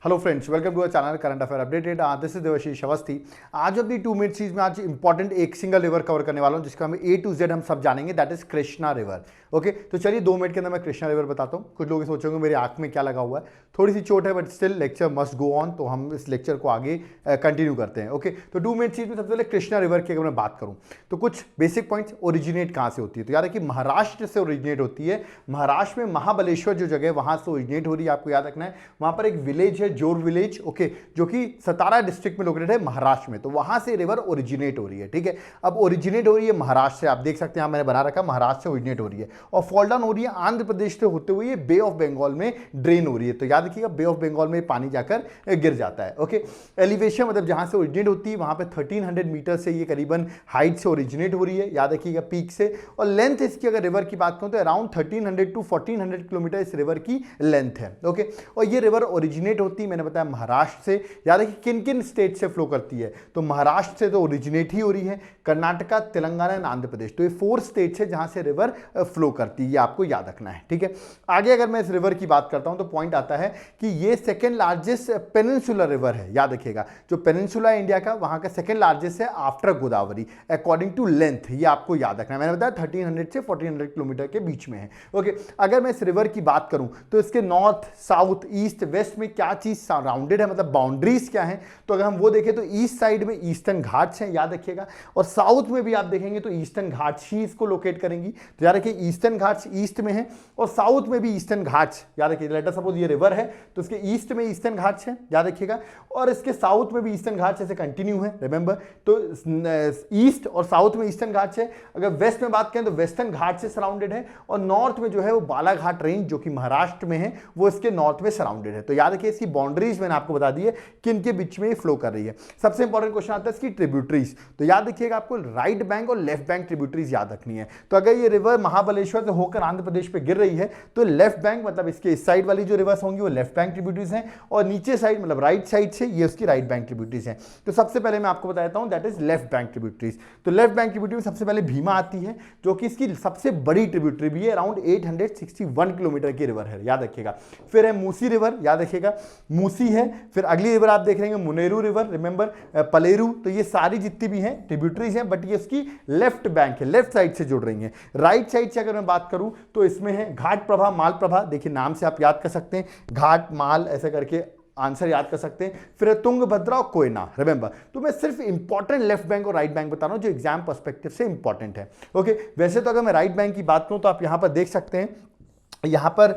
Hello friends, welcome to our channel current affair updated. This is Devashish Awasthi. आज अपनी 2 minute series में आज important एक सिंगल रिवर कवर करने वाला हूं जिसका हम ए टू जेड हम सब जानेंगे, that is Krishna river. Okay, तो चलिए 2 मिनट के अंदर मैं कृष्णा रिवर बताता हूं। कुछ लोग सोचेंगे मेरी आंख में क्या लगा हुआ है, थोड़ी सी चोट है but still lecture must go on, तो हम इस लेक्चर को आगे कंटिन्यू करते हैं। ओके, तो 2 मिनट सीरीज में सबसे पहले कृष्णा रिवर की अगर मैं बात करूं तो कुछ बेसिक पॉइंट्स, ओरिजिनेट कहां से होती है, तो याद है कि महाराष्ट्र से ओरिजिनेट होती है। महाराष्ट्र में महाबलेश्वर जो जगह है वहां से ओरिजिनेट हो रही है, आपको याद रखना है। वहां पर एक विलेज है जोर विलेज, ओके, जो कि सतारा डिस्ट्रिक्ट में लोकेटेड है महाराष्ट्र में, तो वहां से रिवर ओरिजिनेट हो रही है। ठीक है, अब ओरिजिनेट हो रही है महाराष्ट्र से, आप देख सकते हैं यहां मैंने बना रखा महाराष्ट्र से ओरिजिनेट हो रही है और फॉल डाउन हो रही है आंध्र प्रदेश से होते हुए ये बे ऑफ बंगाल में ड्रेन हो रही है। तो याद रखिएगा बे ऑफ बंगाल में पानी जाकर गिर जाता है। ओके, एलिवेशन मतलब जहां से ओरिजिनेट होती है वहां पे 1300 मीटर से ये करीबन हाइट से ओरिजिनेट हो रही है, याद रखिएगा पीक से। और लेंथ इसकी अगर रिवर की बात करूं तो अराउंड 1300 टू 1400 किलोमीटर इस रिवर की लेंथ है। ओके, और ये रिवर ओरिजिनेट होती है मैंने बताया महाराष्ट्र से। याद है कि किन किन स्टेट से फ्लो करती है, तो महाराष्ट्र से तो ओरिजिनेट ही हो रही है, कर्नाटका, तेलंगाना एंड आंध्र प्रदेश, तो ये 4 स्टेट है जहां से रिवर फ्लो करती है, ये आपको याद रखना है। ठीक है, आगे अगर मैं इस रिवर की बात करता हूं तो पॉइंट आता है कि ये सेकेंड लार्जेस्ट पेनिनसुलर रिवर है। याद रखिएगा जो पेनिनसुला है इंडिया का, वहां का सेकेंड लार्जेस्ट है after Godavari according to length, ये आपको याद रखना है। मैंने बताया 1300 से 1400 किलोमीटर के बीच में है। ओके, अगर मैं इस रिवर की बात करूं तो इसके नॉर्थ, साउथ, ईस्ट, वेस्ट में क्या चीज सराउंडेड है, मतलब बाउंड्रीज क्या है, तो अगर हम वो देखें तो ईस्ट साइड में ईस्टर्न घाट्स हैं, याद रखिएगा, और साउथ में भी आप देखेंगे तो ईस्टर्न घाट्स ही इसको लोकेट करेंगी। तो याद रखिए ईस्टर्न घाट्स ईस्ट में है और साउथ में भी ईस्टर्न घाट्स, याद रखिए लेट अस सपोज ये रिवर है तो इसके ईस्ट में ईस्टर्न घाट्स हैं, याद रखिएगा, और इसके साउथ में भी ईस्टर्न घाट्स ऐसे कंटिन्यू है, रिमेंबर। तो ईस्ट और साउथ में ईस्टर्न घाट्स है। अगर वेस्ट में बात करें तो वेस्टर्न घाट से सराउंडेड है और नॉर्थ में जो है वो बालाघाट रेंज जो कि महाराष्ट्र में है वो इसके नॉर्थ में सराउंडेड है। तो याद रखिए इसकी बाउंड्रीज मैंने आपको बता दी है किन के बीच में फ्लो कर रही है। सबसे इंपॉर्टेंट क्वेश्चन आता है इसकी ट्रिब्यूटरीज, तो याद रखिएगा आपको राइट बैंक और लेफ्ट बैंक ट्रिब्यूटरीज याद रखनी है। तो अगर ये रिवर महाबलेश्वर से होकर आंध्र प्रदेश पे गिर रही है तो लेफ्ट बैंक मतलब इसके इस साइड वाली जो रिवर्स होंगी वो लेफ्ट बैंक ट्रिब्यूटरीज हैं और नीचे साइड मतलब राइट साइड से ये उसकी राइट बैंक ट्रिब्यूटरीज हैं। तो सबसे पहले मैं आपको बताता हूं that is left bank tributaries. तो लेफ्ट बैंक ट्रिब्यूटरी में सबसे पहले भीमा आती है जो कि इसकी सबसे बड़ी ट्रिब्यूटरी भी है, अराउंड 861 किलोमीटर की रिवर है, याद रखिएगा। फिर है मूसी रिवर, याद रखिएगा मूसी है। फिर अगली रिवर आप देख रहे हैं मुनेरू रिवर, रिमेंबर पलेरू। तो ये सारी जितनी भी हैं ट्रिब्यूटरीज हैं बट ये इसकी लेफ्ट बैंक है, लेफ्ट साइड से जुड़ रही हैं। राइट साइड से अगर मैं बात करूं तो इसमें है घाट प्रभा, माल प्रभा, देखिए नाम से आप याद कर सकते हैं, घाट माल ऐसे करके आंसर याद कर सकते हैं। फिर तुंगभद्रा और कोयना, रिमेंबर। तो मैं सिर्फ इंपॉर्टेंट लेफ्ट बैंक और राइट बैंक बता रहा हूं जो एग्जाम पर्सपेक्टिव से इंपॉर्टेंट है। ओके, वैसे तो अगर मैं राइट बैंक की बात करूं तो आप यहां पर देख सकते हैं, यहाँ पर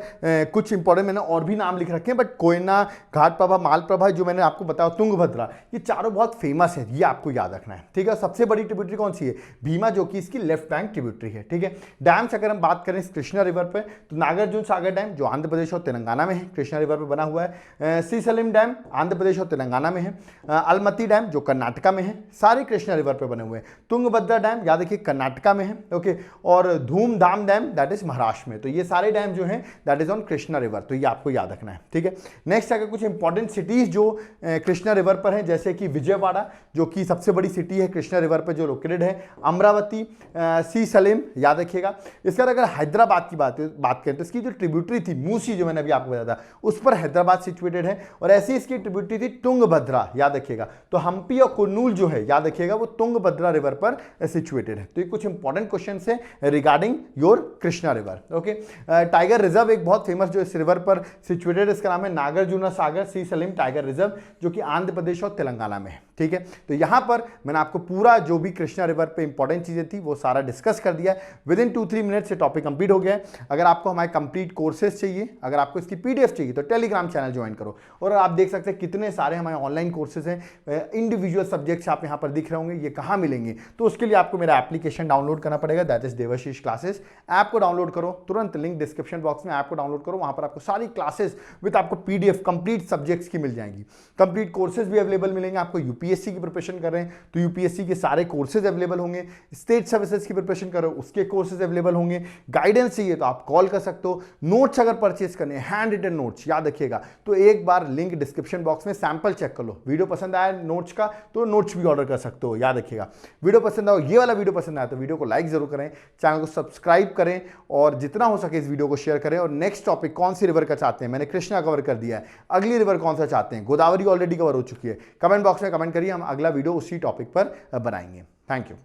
कुछ इंपॉर्टेंट मैंने और भी नाम लिख रखे हैं बट कोयना, घाट प्रभा, माल प्रभा, जो मैंने आपको बताया तुंगभद्रा, ये चारों बहुत फेमस है, ये आपको याद रखना है। ठीक है, सबसे बड़ी ट्रिब्यूटरी कौन सी है, भीमा, जो कि इसकी लेफ्ट बैंक ट्रिब्यूटरी है। ठीक है, डैम्स अगर हम बात करें इस कृष्णा रिवर पे तो नागार्जुन सागर डैम जो आंध्र प्रदेश और तेलंगाना में है, कृष्णा रिवर पर बना हुआ है। श्रीशैलम डैम आंध्र प्रदेश और तेलंगाना में है। अलमती डैम जो कर्नाटका में है, सारे कृष्णा रिवर पर बने हुए हैं। तुंगभद्रा डैम याद रखिए कर्नाटका में है, ओके, और धूमधाम डैम दैट इज महाराष्ट्र में। तो ये सारे डैम जो है that is on Krishna river, तो ये आपको याद रखना है। ठीक है, नेक्स्ट अगर कुछ इंपॉर्टेंट सिटीज जो कृष्णा रिवर पर है, जैसे कि विजयवाड़ा जो कि सबसे बड़ी सिटी है कृष्णा रिवर पर जो लोकेटेड है, अमरावती, श्रीशैलम, याद रखिएगा। इसके बाद अगर हैदराबाद की बात करें तो इसकी जो ट्रिब्यूटरी थी मूसी, जो मैंने अभी आपको बताया था, उस पर हैदराबाद सिचुएटेड है और ऐसी इसकी ट्रिब्यूटरी थी तुंगभद्रा, याद रखिएगा। तो हम्पी और कुर्नूल जो है, याद रखिएगा, वो तुंगभद्रा रिवर पर सिचुएटेड है। तो ये कुछ इंपॉर्टेंट क्वेश्चन है regarding your Krishna river. Okay, tiger reserve एक बहुत फेमस जो इस रिवर पर सिचुएटेड, इसका नाम है नागार्जुन सागर श्रीशैलम टाइगर रिजर्व, जो कि आंध्र प्रदेश और तेलंगाना में है। ठीक है, तो यहां पर मैंने आपको पूरा जो भी कृष्णा रिवर पे इंपॉर्टेंट चीजें थी वो सारा डिस्कस कर दिया। विद इन 2-3 मिनट से टॉपिक कंप्लीट हो गया है। अगर आपको हमारे कंप्लीट कोर्सेज चाहिए, अगर आपको इसकी पीडीएफ चाहिए तो टेलीग्राम चैनल ज्वाइन करो और आप देख सकते हैं कितने सारे हमारे ऑनलाइन कोर्सेज हैं, इंडिविजुअल सब्जेक्ट्स आप यहां पर दिख रहे होंगे। ये कहां मिलेंगे, तो उसके लिए आपको मेरा एप्लीकेशन डाउनलोड करना पड़ेगा, that is Devashish classes. App को डाउनलोड करो तुरंत, लिंक डिस्क्रिप्शन बॉक्स में, ऐप को डाउनलोड करो, वहां पर आपको सारी क्लासेस विद आपको पीडीएफ कंप्लीट सब्जेक्ट्स की मिल जाएंगी। कंप्लीट कोर्सेज भी अवेलेबल मिलेंगे आपको, यूपीएससी पीएससी की प्रिपरेशन कर रहे हैं तो यूपीएससी के सारे कोर्सेज अवेलेबल होंगे, स्टेट सर्विसेज की प्रिपरेशन कर रहे हो उसके कोर्सेज अवेलेबल होंगे, गाइडेंस चाहिए तो आप कॉल कर सकते हो, नोट्स अगर परचेज करने हैं हैंड रिटन नोट्स याद रखिएगा तो एक बार लिंक डिस्क्रिप्शन बॉक्स में सैंपल चेक कर लो, वीडियो पसंद आया नोट्स का तो नोट्स भी ऑर्डर कर सकते हो, याद रखिएगा। वीडियो पसंद आया, ये वाला वीडियो पसंद आया तो वीडियो को लाइक जरूर करें, चैनल को सब्सक्राइब करें और जितना हो सके इस वीडियो को शेयर करें। और नेक्स्ट टॉपिक कौन सी रिवर का चाहते हैं, मैंने कृष्णा कवर कर दिया है, अगली रिवर कौन सा चाहते हैं, गोदावरी ऑलरेडी कवर हो चुकी है, कमेंट बॉक्स में कमेंट करिए, हम अगला वीडियो उसी टॉपिक पर बनाएंगे। Thank you.